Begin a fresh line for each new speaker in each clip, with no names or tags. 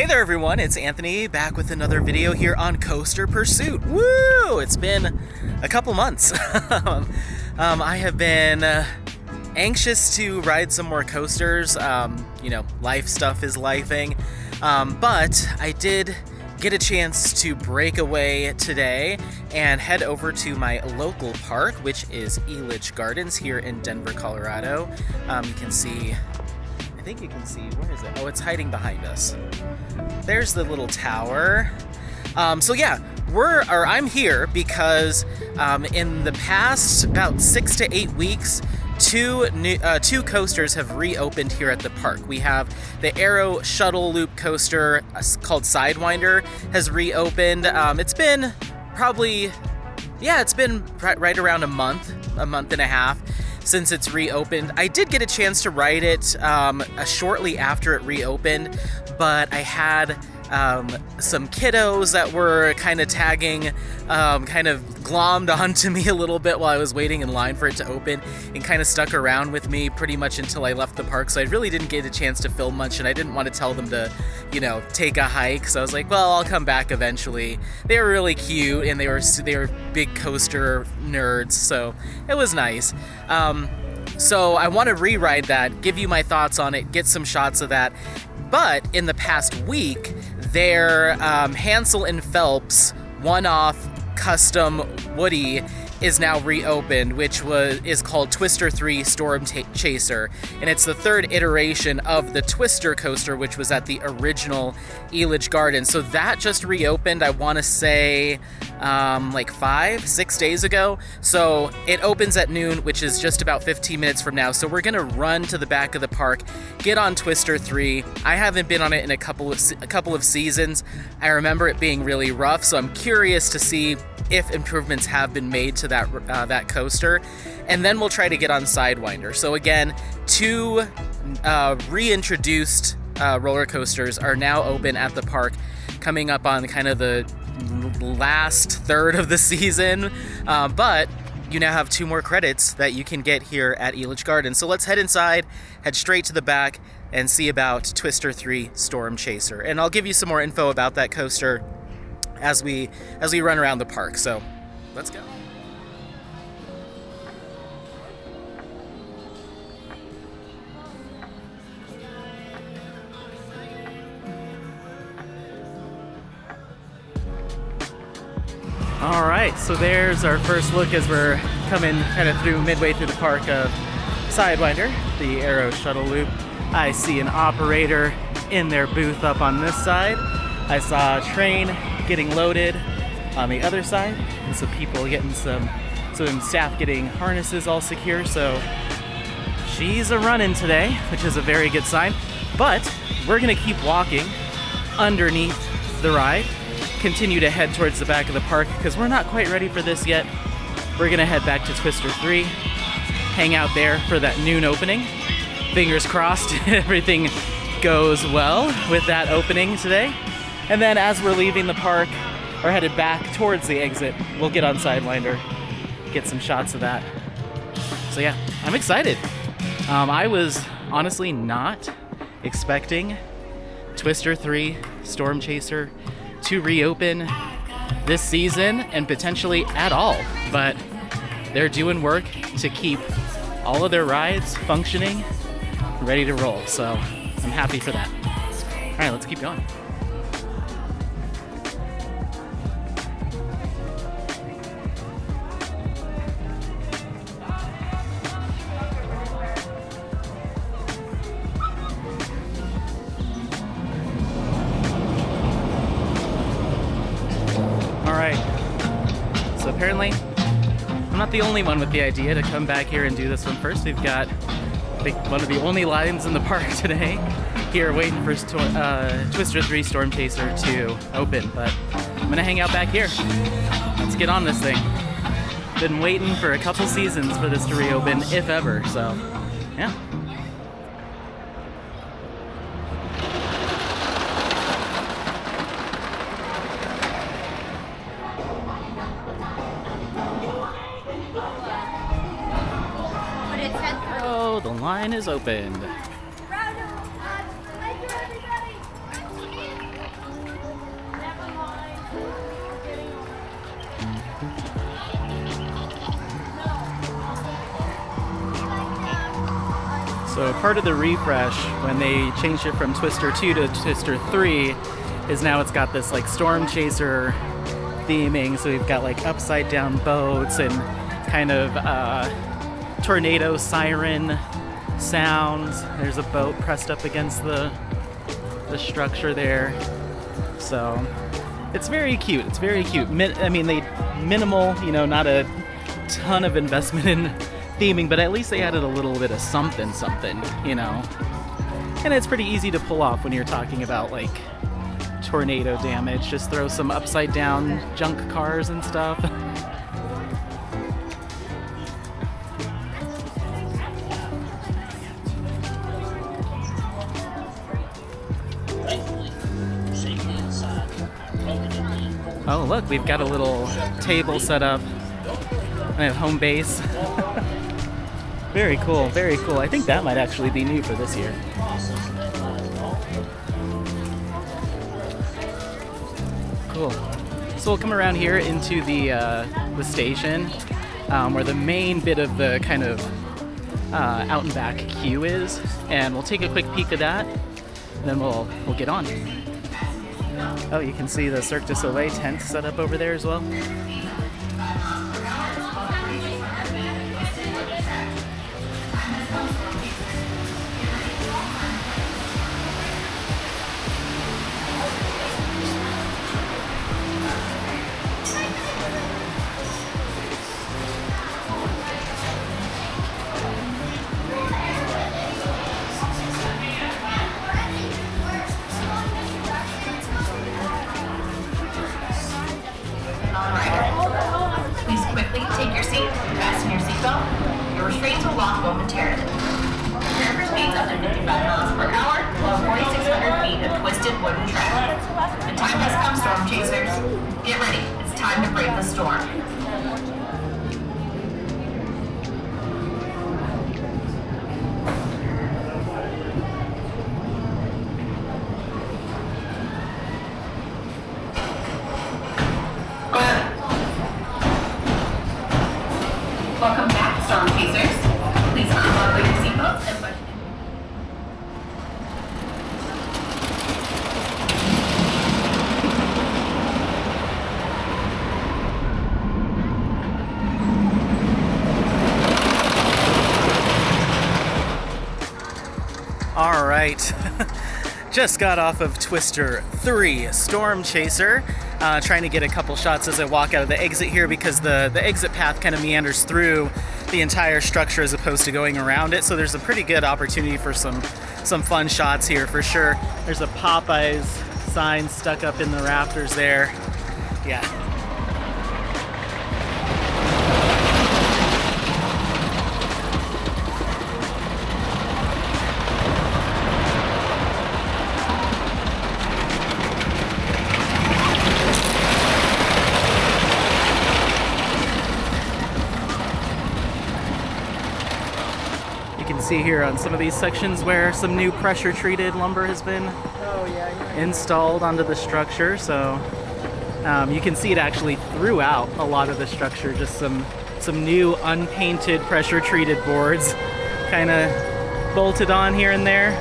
Hey there everyone, it's Anthony back with another video here on Coaster Pursuit. Woo! It's been a couple months. I have been anxious to ride some more coasters. Life stuff is lifing. But I did get a chance to break away today and head over to my local park, which is Elitch Gardens here in Denver, Colorado. You can see, I think you can see, where is it? Oh, it's hiding behind us. There's the little tower. I'm here because in the past about 6 to 8 weeks, two coasters have reopened here at the park. We have the Aero Shuttle Loop coaster called Sidewinder has reopened. It's been right around a month and a half since it's reopened. I did get a chance to ride it shortly after it reopened, but I had some kiddos that were kind of tagging, kind of glommed onto me a little bit while I was waiting in line for it to open, and kind of stuck around with me pretty much until I left the park. So I really didn't get a chance to film much, and I didn't want to tell them to, take a hike. So I was like, well, I'll come back eventually. They were really cute, and they were big coaster nerds, so it was nice. So I want to re-ride that, give you my thoughts on it, get some shots of that. But in the past week, their Hansel and Phelps one-off custom woodie is now reopened, which is called Twister 3 Storm Chaser, and it's the third iteration of the Twister coaster, which was at the original Elitch Gardens. So that just reopened, I want to say, 5-6 days ago. So it opens at noon, which is just about 15 minutes from now. So we're gonna run to the back of the park, get on Twister 3. I haven't been on it in a couple of seasons. I remember it being really rough, so I'm curious to see if improvements have been made to that coaster, and then we'll try to get on Sidewinder. So again, two reintroduced roller coasters are now open at the park, coming up on kind of the last third of the season, but you now have 2 more credits that you can get here at Elitch Gardens. So let's head inside, head straight to the back, and see about Twister 3 Storm Chaser. And I'll give you some more info about that coaster as we run around the park. So let's go. All right, so there's our first look as we're coming kind of midway through the park of Sidewinder, the Aero Shuttle Loop. I see an operator in their booth up on this side. I saw a train getting loaded on the other side, and some people getting some staff getting harnesses all secure. So she's a running today, which is a very good sign. But we're gonna keep walking underneath the ride, continue to head towards the back of the park because we're not quite ready for this yet. We're gonna head back to Twister 3, hang out there for that noon opening. Fingers crossed everything goes well with that opening today. And then as we're leaving the park or headed back towards the exit, we'll get on Sidewinder, get some shots of that. So yeah, I'm excited. I was honestly not expecting Twister 3 Storm Chaser to reopen this season and potentially at all, but they're doing work to keep all of their rides functioning, ready to roll. So I'm happy for that. All right, let's keep going. So apparently, I'm not the only one with the idea to come back here and do this one first. We've got one of the only lines in the park today here waiting for Twister 3 Storm Chaser to open, but I'm gonna hang out back here. Let's get on this thing. Been waiting for a couple seasons for this to reopen, if ever, so yeah. Oh, the line is opened.
So part of the refresh when they changed it from Twister 2 to Twister 3 is now it's got this like Storm Chaser theming. So we've got like upside down boats and kind of tornado siren sounds. There's a boat pressed up against the structure there. So it's very cute. It's very cute. I mean, they minimal, you know, not a ton of investment in theming, but at least they added a little bit of something, you know. And it's pretty easy to pull off when you're talking about like tornado damage. Just throw some upside down junk cars and stuff. Oh look, we've got a little table set up. I have home base. Very cool, very cool. I think that might actually be new for this year. Cool. So we'll come around here into the station, where the main bit of the kind of out and back queue is, and we'll take a quick peek at that, and then we'll get on. Oh, you can see the Cirque du Soleil tent set up over there as well.
Momentarily. Prepare for speeds up to 55 miles per hour along 4,600 feet of twisted wooden track. The time has come, storm chasers. Get ready. It's time to brave the storm. Welcome back, storm chasers. Please unbuckle your seatbelts and button.
All right. Just got off of Twister 3 Storm Chaser. Trying to get a couple shots as I walk out of the exit here because the exit path kind of meanders through the entire structure as opposed to going around it. So there's a pretty good opportunity for some fun shots here for sure. There's a Popeyes sign stuck up in the rafters there. Yeah. See here on some of these sections where some new pressure treated lumber has been installed onto the structure, so you can see it actually throughout a lot of the structure, just some new unpainted pressure treated boards kind of bolted on here and there.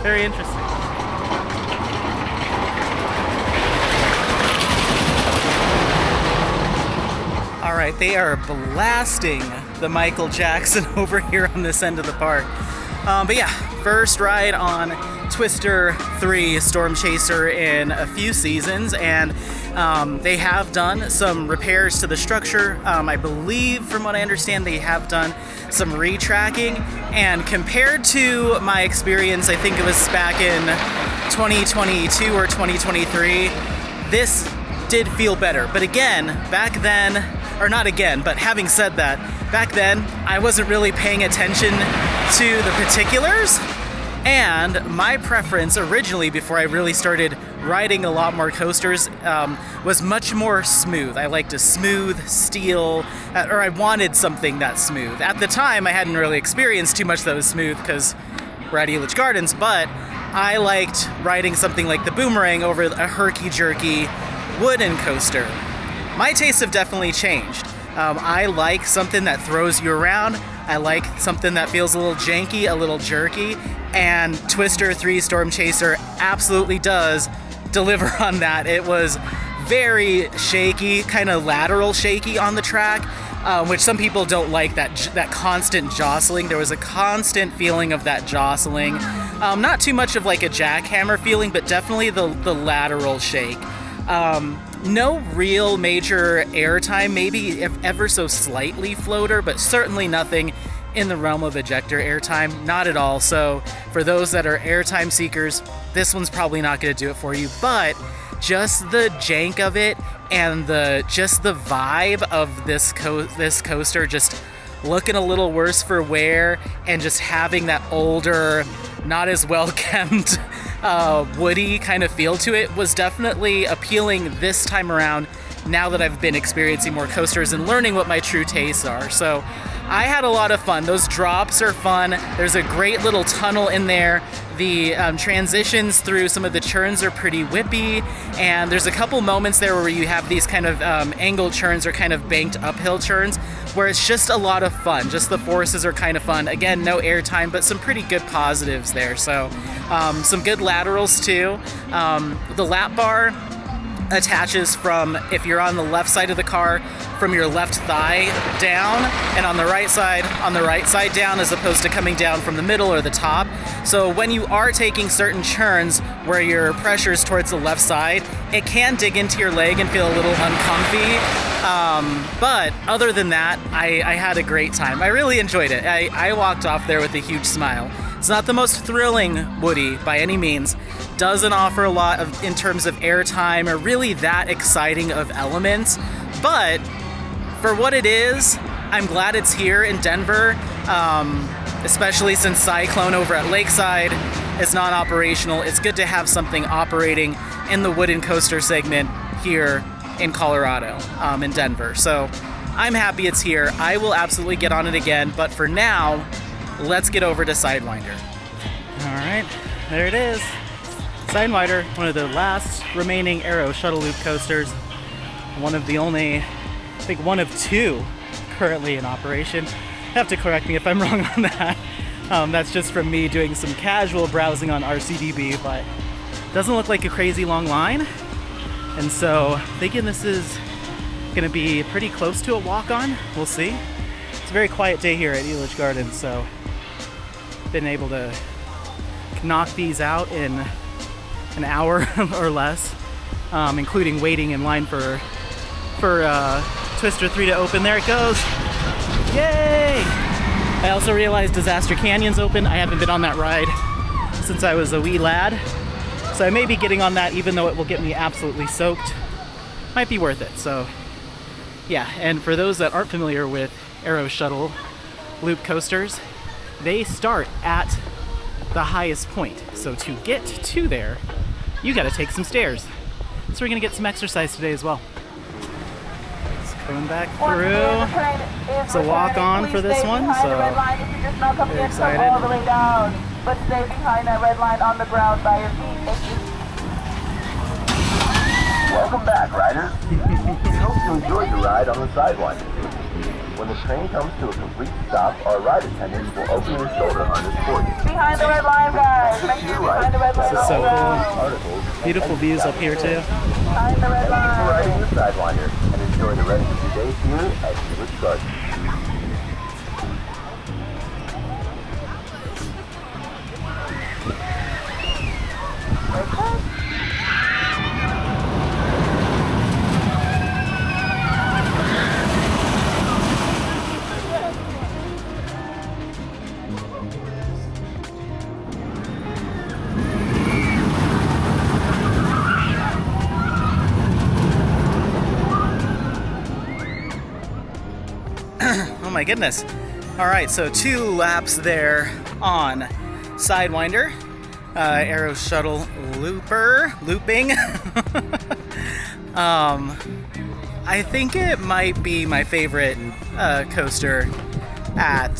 Very interesting. All right, they are blasting the Michael Jackson over here on this end of the park. But yeah, first ride on Twister 3 Storm Chaser in a few seasons, and they have done some repairs to the structure. I believe, from what I understand, they have done some retracking, and compared to my experience, I think it was back in 2022 or 2023, this did feel better. But again, back then, or not again, but having said that, back then, I wasn't really paying attention to the particulars, and my preference originally, before I really started riding a lot more coasters, was much more smooth. I liked a smooth steel, or I wanted something that smooth. At the time, I hadn't really experienced too much that was smooth because we're at Elitch Gardens, but I liked riding something like the Boomerang over a herky-jerky wooden coaster. My tastes have definitely changed. I like something that throws you around. I like something that feels a little janky, a little jerky, and Twister 3 Storm Chaser absolutely does deliver on that. It was very shaky, kind of lateral shaky on the track, which some people don't like, that constant jostling. There was a constant feeling of that jostling. Not too much of like a jackhammer feeling, but definitely the lateral shake. No real major airtime, maybe if ever so slightly floater, but certainly nothing in the realm of ejector airtime, not at all. So for those that are airtime seekers, this one's probably not going to do it for you, but just the jank of it and just the vibe of this coaster, just looking a little worse for wear and just having that older, not as well kept woody kind of feel to it was definitely appealing this time around, now that I've been experiencing more coasters and learning what my true tastes are. So I had a lot of fun. Those drops are fun. There's a great little tunnel in there. The transitions through some of the churns are pretty whippy, and there's a couple moments there where you have these kind of angled churns or kind of banked uphill churns where it's just a lot of fun. Just the forces are kind of fun. Again, no airtime, but some pretty good positives there. So some good laterals too. The lap bar attaches from, if you're on the left side of the car, from your left thigh down, and on the right side down, as opposed to coming down from the middle or the top. So when you are taking certain churns where your pressure is towards the left side, it can dig into your leg and feel a little uncomfy. But other than that, I had a great time. I really enjoyed it. I walked off there with a huge smile. It's not the most thrilling woody by any means. Doesn't offer a lot in terms of airtime or really that exciting of elements. But for what it is, I'm glad it's here in Denver, especially since Cyclone over at Lakeside is non-operational. It's good to have something operating in the wooden coaster segment here in Colorado, in Denver. So I'm happy it's here. I will absolutely get on it again, but for now, let's get over to Sidewinder.
All right, there it is. Sidewinder, one of the last remaining Aero Shuttle Loop coasters. One of the only, I think one of two currently in operation. Have to correct me if I'm wrong on that. That's just from me doing some casual browsing on RCDB, but doesn't look like a crazy long line. And so thinking this is gonna be pretty close to a walk-on. We'll see. It's a very quiet day here at Elitch Gardens, so been able to knock these out in an hour or less, including waiting in line for Twister 3 to open. There it goes. Yay! I also realized Disaster Canyon's open. I haven't been on that ride since I was a wee lad, so I may be getting on that even though it will get me absolutely soaked. Might be worth it. So yeah, and for those that aren't familiar with Aero Shuttle Loop coasters, they start at the highest point. So to get to there, you gotta take some stairs. So we're gonna get some exercise today as well. Just coming back through. It's a walk-on for this one, so very excited.
All the way down, but stay behind that red line on the ground by your feet. Thank you.
Welcome back, riders. We hope you enjoyed the ride on the Sidewinder. When the train comes to a complete stop, our ride attendants will open your shoulder harness for you.
Behind the red line, guys. Make sure behind the red line.
This is so cool. Beautiful views up here too.
Behind the red
Thank you for
line.
riding the Sidewinder and enjoy the rest of your day here at Elitch Gardens.
Oh my goodness. All right, so 2 laps there on Sidewinder. Aero Shuttle looping. I think it might be my favorite coaster at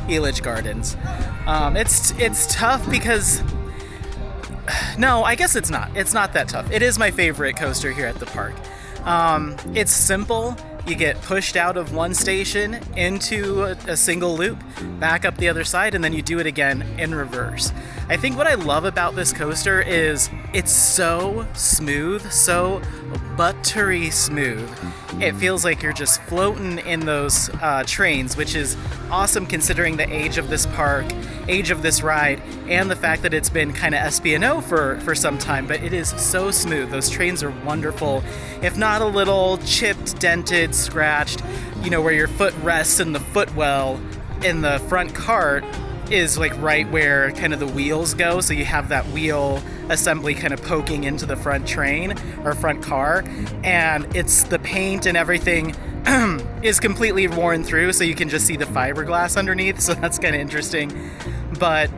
Elitch Gardens. It's tough because, no, I guess it's not. It's not that tough. It is my favorite coaster here at the park. It's simple, You get pushed out of one station into a single loop, back up the other side, and then you do it again in reverse. I think what I love about this coaster is it's so smooth, so buttery smooth. It feels like you're just floating in those trains, which is awesome considering the age of this park, age of this ride, and the fact that it's been kind of SB&O for some time, but it is so smooth. Those trains are wonderful. If not a little chipped, dented, scratched, you know, where your foot rests in the footwell in the front cart is like right where kind of the wheels go, so you have that wheel assembly kind of poking into the front train or front car, and it's the paint and everything is completely worn through, so you can just see the fiberglass underneath, so that's kind of interesting. But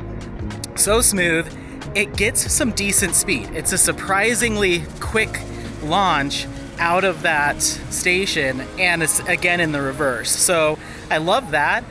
so smooth. It gets some decent speed. It's a surprisingly quick launch out of that station, and it's again in the reverse, so I love that.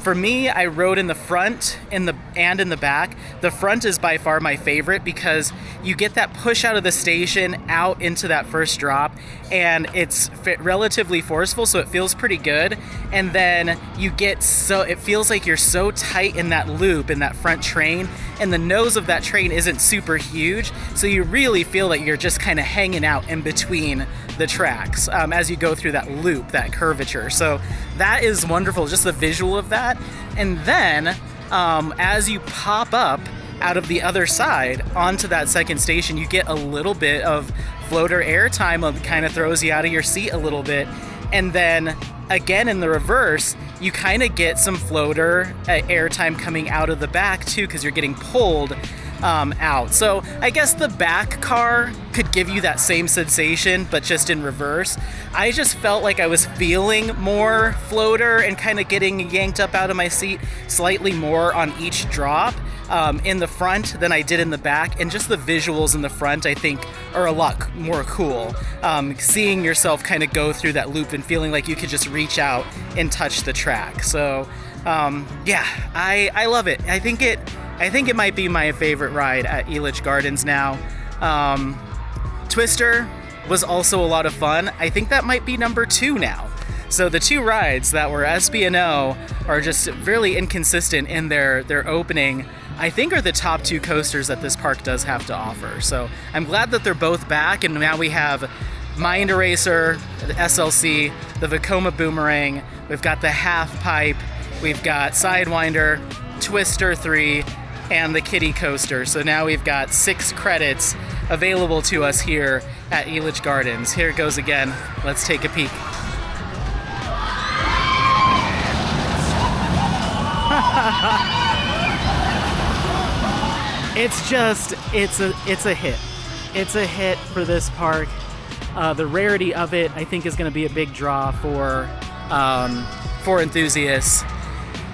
For me, I rode in the front and in the back. The front is by far my favorite because you get that push out of the station out into that first drop, and it's relatively forceful, so it feels pretty good. And then you get it feels like you're so tight in that loop in that front train, and the nose of that train isn't super huge, so you really feel that you're just kind of hanging out in between the tracks as you go through that loop, that curvature. So that is wonderful, just the visual of that. And then as you pop up out of the other side onto that second station, you get a little bit of floater airtime that kind of throws you out of your seat a little bit. And then again in the reverse, you kind of get some floater airtime coming out of the back too, because you're getting pulled out. So I guess the back car could give you that same sensation, but just in reverse. I just felt like I was feeling more floater and kind of getting yanked up out of my seat slightly more on each drop in the front than I did in the back. And just the visuals in the front, I think, are a lot more cool. Seeing yourself kind of go through that loop and feeling like you could just reach out and touch the track. So yeah, I love it. I think it might be my favorite ride at Elitch Gardens now. Twister was also a lot of fun. I think that might be number 2 now. So the 2 rides that were SB&O are just really inconsistent in their opening, I think are the top 2 coasters that this park does have to offer. So I'm glad that they're both back, and now we have Mind Eraser, the SLC, the Vekoma Boomerang, we've got the Half Pipe, we've got Sidewinder, Twister 3, and the Kiddie Coaster. So now we've got 6 credits available to us here at Elitch Gardens. Here it goes again. Let's take a peek. It's a hit. It's a hit for this park. The rarity of it, I think, is going to be a big draw for enthusiasts.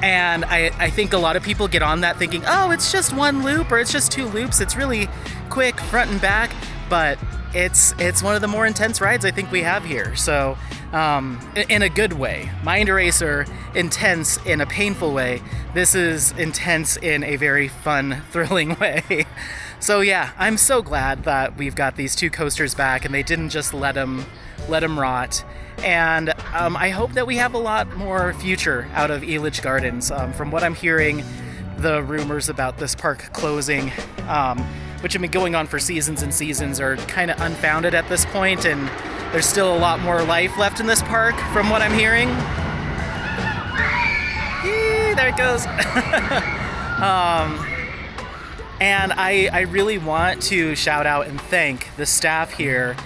And I think a lot of people get on that thinking, oh, it's just 1 loop or it's just 2 loops. It's really quick front and back, but it's one of the more intense rides I think we have here. So in a good way. Mind Eraser, intense in a painful way. This is intense in a very fun, thrilling way. So yeah, I'm so glad that we've got these 2 coasters back and they didn't just let them rot. And I hope that we have a lot more future out of Elitch Gardens. From what I'm hearing, the rumors about this park closing, which have been going on for seasons and seasons, are kind of unfounded at this point, and there's still a lot more life left in this park from what I'm hearing. Yee, there it goes. And I really want to shout out and thank the staff here,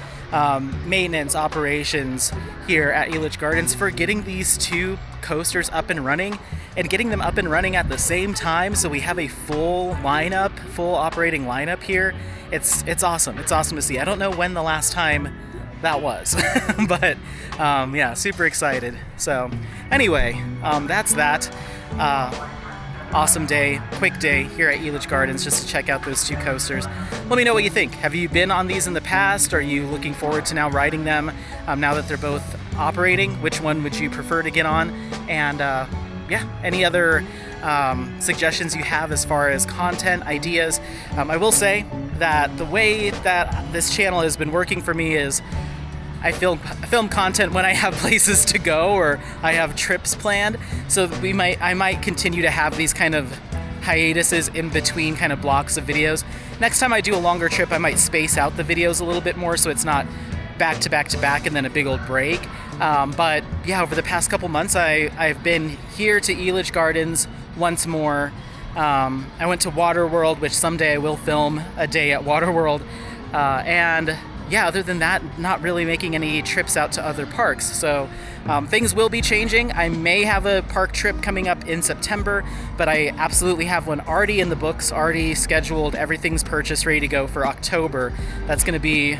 maintenance operations here at Elitch Gardens, for getting these 2 coasters up and running and getting them up and running at the same time, so we have a full operating lineup here. It's awesome. It's awesome to see. I don't know when the last time that was, but yeah, super excited. So anyway, that's that. Awesome day, quick day here at Elitch Gardens just to check out those 2 coasters. Let me know what you think. Have you been on these in the past? Are you looking forward to now riding them now that they're both operating? Which one would you prefer to get on? And yeah, any other suggestions you have as far as content, ideas. I will say that the way that this channel has been working for me is I film content when I have places to go or I have trips planned. So I might continue to have these kind of hiatuses in between kind of blocks of videos. Next time I do a longer trip, I might space out the videos a little bit more so it's not back to back to back and then a big old break. But yeah, over the past couple months, I've been here to Elitch Gardens once more. I went to Waterworld, which someday I will film a day at Waterworld. And yeah, other than that, not really making any trips out to other parks. So things will be changing. I may have a park trip coming up in September, but I absolutely have one already in the books, already scheduled. Everything's purchased, ready to go for October. That's going to be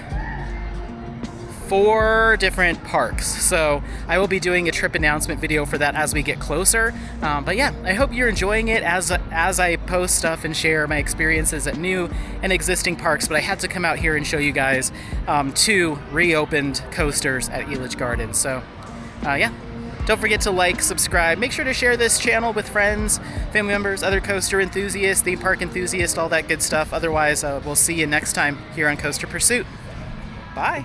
4 different parks. So I will be doing a trip announcement video for that as we get closer. But yeah, I hope you're enjoying it as I post stuff and share my experiences at new and existing parks. But I had to come out here and show you guys 2 reopened coasters at Elitch Gardens. So yeah, don't forget to like, subscribe. Make sure to share this channel with friends, family members, other coaster enthusiasts, theme park enthusiasts, all that good stuff. Otherwise, we'll see you next time here on Coaster Pursuit. Bye.